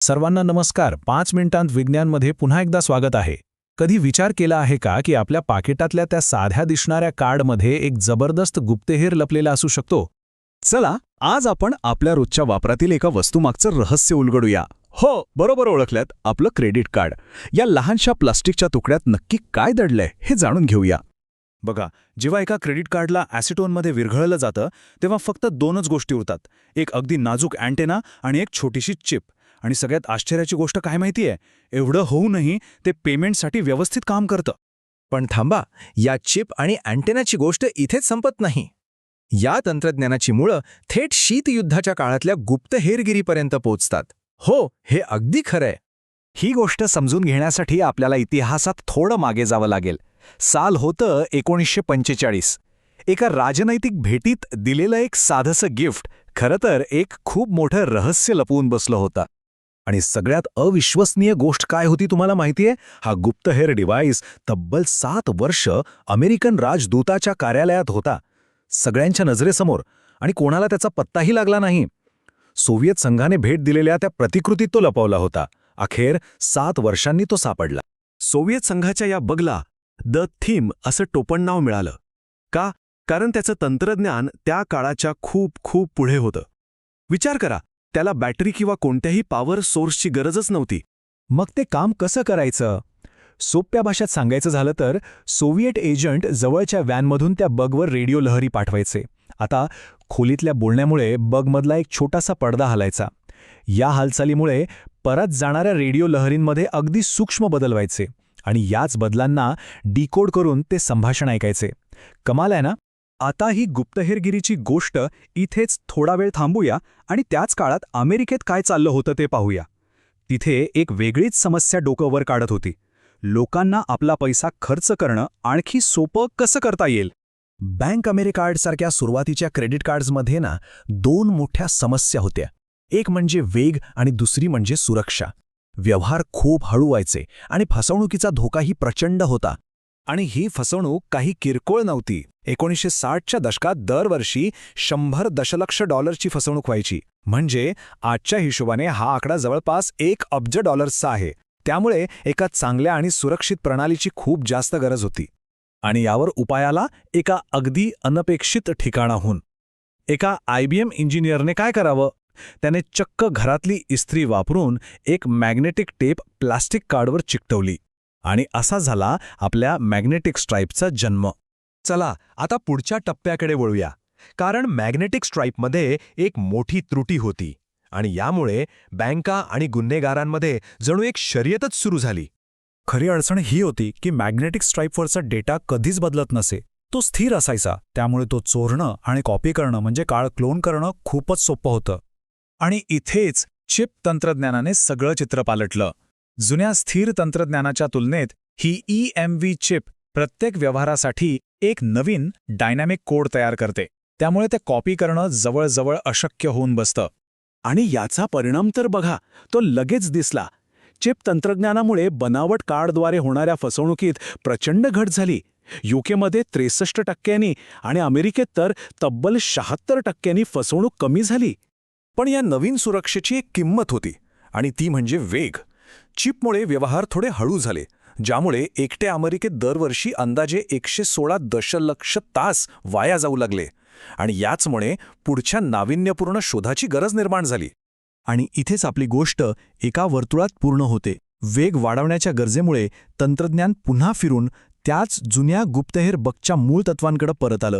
सर्वांना नमस्कार. 5 मिनिटांत विज्ञानमध्ये पुन्हा एकदा स्वागत आहे. कधी विचार केला आहे का की आपल्या पाकिटातल्या त्या साध्या दिसणाऱ्या कार्डमध्ये एक जबरदस्त गुप्तहेर लपलेला असू शकतो? चला आज आपण आपल्या रोजच्या वापरातील एका वस्तूमागचं रहस्य उलगडूया. हो, बरोबर ओळखल्यात, आपलं क्रेडिट कार्ड. या लहानशा प्लास्टिकच्या तुकड्यात नक्की काय दडलंय हे जाणून घेऊया. बघा, जेव्हा एका क्रेडिट कार्डला ॲसिटोनमध्ये विरघळलं जातं तेव्हा फक्त दोनच गोष्टी उरतात, एक अगदी नाजूक अँटेना आणि एक छोटीशी चिप. आणि सगळ्यात आश्चर्याची गोष्ट काय माहितीये, एवढं होऊनही ते पेमेंटसाठी व्यवस्थित काम करतं. पण थांबा, या चिप आणि अँटेनाची गोष्ट इथेच संपत नाही. या तंत्रज्ञानाची मुळं थेट शीतयुद्धाच्या काळातल्या गुप्त हेरगिरीपर्यंत पोहोचतात. हो, हे अगदी खरंय. ही गोष्ट समजून घेण्यासाठी आपल्याला इतिहासात थोडं मागे जावं लागेल. साल होतं 1945. एका राजनैतिक भेटीत दिलेलं एक साधंसं गिफ्ट खरं तर एक खूप मोठं रहस्य लपवून बसलं होतं. आणि सगळ्यात अविश्वसनीय गोष्ट काय होती तुम्हाला माहितीये? हा गुप्तहेर डिव्हाइस तब्बल 7 वर्ष अमेरिकन राजदूताच्या कार्यालयात होता, सगळ्यांच्या नजरेसमोर, आणि कोणाला त्याचा पत्ताही लागला नाही. सोव्हिएत संघाने भेट दिलेल्या त्या प्रतिकृतीत तो लपवला होता. अखेर 7 वर्षांनी तो सापडला. सोव्हिएत संघाच्या या बगला द थीम असं टोपण नाव मिळालं. का? कारण त्याचं तंत्रज्ञान त्या काळाच्या खूप खूप पुढे होतं. विचार करा, त्याला बॅटरी किंवा कोणत्याही पॉवर सोर्सची गरजच नव्हती. मग ते काम कसं करायचं? सोप्या भाषेत सांगायचं झालं तर सोव्हिएट एजंट जवळच्या व्हॅनमधून त्या बगवर रेडिओ लहरी पाठवायचे. आता खोलीतल्या बोलण्यामुळे बगमधला एक छोटासा पडदा हलायचा. या हालचालीमुळे परत जाणाऱ्या रेडिओ लहरींमध्ये अगदी सूक्ष्म बदल व्हायचे आणि याच बदलांना डिकोड करून ते संभाषण ऐकायचे. कमाल आहे ना? आता ही गुप्तहेरगिरीची गोष्ट इथेच थोडा वेळ थांबूया आणि त्याच काळात अमेरिकेत काय चाललं होतं ते पाहूया. तिथे एक वेगळीच समस्या डोकं वर काढत होती. लोकांना आपला पैसा खर्च करणं आणखी सोपं कसं करता येईल? बँक अमेरिकार्डसारख्या सुरुवातीच्या क्रेडिट कार्ड्समध्ये 2 मोठ्या समस्या होत्या. एक म्हणजे वेग आणि दुसरी म्हणजे सुरक्षा. व्यवहार खूप हळू व्हायचे आणि फसवणुकीचा धोकाही प्रचंड होता. आणि ही फसवणूक काही किरकोळ नव्हती. 1960च्या दशकात दरवर्षी 100 दशलक्ष डॉलर्सची फसवणूक व्हायची. म्हणजे आजच्या हिशोबाने हा आकडा जवळपास 1 अब्ज डॉलर्सचा आहे. त्यामुळे एका चांगल्या आणि सुरक्षित प्रणालीची खूप जास्त गरज होती. आणि यावर उपायाला एका अगदी अनपेक्षित ठिकाणाहून. एका IBM इंजिनियरने काय करावं? त्याने चक्क घरातली इस्त्री वापरून एक मॅग्नेटिक टेप प्लास्टिक कार्डवर चिकटवली. आणि असा झाला आपल्या मॅग्नेटिक स्ट्राईपचा जन्म. चला आता पुढच्या टप्प्याकडे वळूया. कारण मॅग्नेटिक स्ट्राईपमध्ये एक मोठी त्रुटी होती आणि यामुळे बँका आणि गुन्हेगारांमध्ये जणू एक शर्यतच सुरू झाली. खरी अडचण ही होती की मॅग्नेटिक स्ट्राईपवरचा डेटा कधीच बदलत नसे. तो स्थिर असायचा. त्यामुळे तो चोरणं आणि कॉपी करणं म्हणजे क्लोन करणं खूपच सोपं होतं. आणि इथेच चिप तंत्रज्ञानाने सगळं चित्र पालटलं. जुन्या स्थिर तंत्रज्ञानाच्या तुलनेत ही EMV चिप प्रत्येक व्यवहारासाठी एक नवीन डायनॅमिक कोड तयार करते. त्यामुळे ते कॉपी करणं जवळजवळ अशक्य होऊन बसतं. आणि याचा परिणाम तर बघा, तो लगेच दिसला. चिप तंत्रज्ञानामुळे बनावट कार्डद्वारे होणाऱ्या फसवणुकीत प्रचंड घट झाली. UKमध्ये 63% आणि अमेरिकेत तर तब्बल 76% फसवणूक कमी झाली. पण या नवीन सुरक्षेची एक किंमत होती आणि ती म्हणजे वेग. चिपमुळे व्यवहार थोडे हळू झाले, ज्यामुळे एकट्या अमेरिकेत दरवर्षी अंदाजे 116 दशलक्ष तास वाया जाऊ लागले. आणि याचमुळे पुढच्या नाविन्यपूर्ण शोधाची गरज निर्माण झाली. आणि इथेच आपली गोष्ट एका वर्तुळात पूर्ण होते. वेग वाढवण्याच्या गरजेमुळे तंत्रज्ञान पुन्हा फिरून त्याच जुन्या गुप्तहेर बगच्या मूळ तत्वांकडे परत आलं.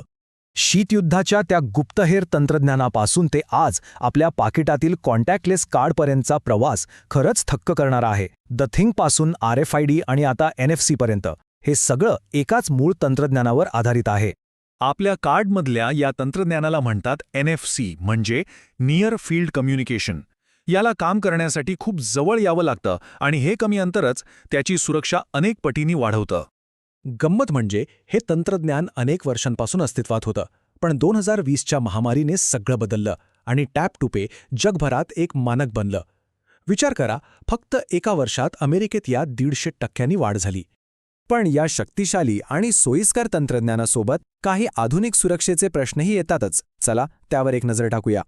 शीतयुद्धाच्या त्या गुप्तहेर तंत्रज्ञानापासून ते आज आपल्या पाकिटातील कॉन्टॅक्टलेस कार्डपर्यंतचा प्रवास खरंच थक्क करणारा आहे. द थिंगपासून RFID आणि आता NFC पर्यंत हे सगळं एकाच मूळ तंत्रज्ञानावर आधारित आहे. आपल्या कार्डमधल्या या तंत्रज्ञानाला म्हणतात NFC, म्हणजे नियर फील्ड कम्युनिकेशन. याला काम करण्यासाठी खूप जवळ यावं लागतं आणि हे कमी अंतरच त्याची सुरक्षा अनेक पटींनी वाढवतं. गंमत म्हणजे हे तंत्रज्ञान अनेक वर्षांपासून अस्तित्वात होतं, पण 2020च्या महामारीने सगळं बदललं आणि टॅप टू पे जगभरात एक मानक बनलं. विचार करा, फक्त एका वर्षात अमेरिकेत या 150% वाढ झाली. पण या शक्तिशाली आणि सोयीस्कर तंत्रज्ञानासोबत काही आधुनिक सुरक्षेचे प्रश्नही येतातच. चला त्यावर एक नजर टाकूया.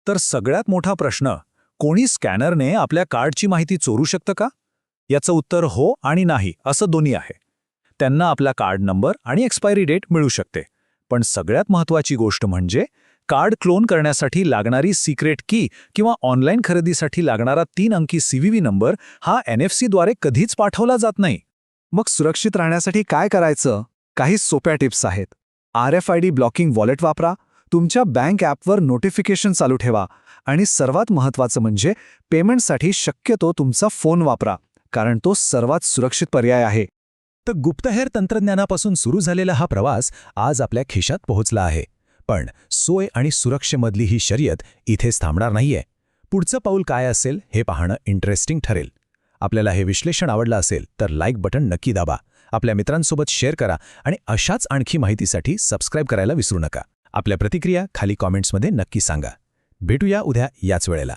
तर सगळ्यात मोठा प्रश्न, कोणी स्कॅनरने आपल्या कार्डची माहिती चोरू शकतं का? याचं उत्तर हो आणि नाही असं दोन्ही आहे. त्यांना आपला कार्ड नंबर आणि एक्सपायरी डेट मिळू शकते. पण सगळ्यात महत्त्वाची गोष्ट म्हणजे कार्ड क्लोन करण्यासाठी लागणारी सिक्रेट की किंवा ऑनलाईन खरेदीसाठी लागणारा 3 अंकी CVV नंबर हा NFC-द्वारे कधीच पाठवला जात नाही. मग सुरक्षित राहण्यासाठी काय करायचं? काही सोप्या टिप्स आहेत. RFID ब्लॉकिंग वॉलेट वापरा, तुमच्या बँक ॲपवर नोटिफिकेशन चालू ठेवा आणि सर्वात महत्त्वाचं म्हणजे पेमेंटसाठी शक्यतो तुमचा फोन वापरा, कारण तो सर्वात सुरक्षित पर्याय आहे. तर गुप्तहेर तंत्रज्ञानापासून सुरू झालेला हा प्रवास आज आपल्या खिशात पोहोचला आहे. पण सोय आणि सुरक्षेमधली ही शर्यत इथेच थांबणार नाहीये. पुढचं पाऊल काय असेल हे पाहणं इंटरेस्टिंग ठरेल. आपल्याला हे विश्लेषण आवडलं असेल तर लाईक बटन नक्की दाबा, आपल्या मित्रांसोबत शेअर करा आणि अशाच आणखी माहितीसाठी सबस्क्राईब करायला विसरू नका. आपल्या प्रतिक्रिया खाली कॉमेंट्समध्ये नक्की सांगा. भेटूया उद्या याच वेळेला.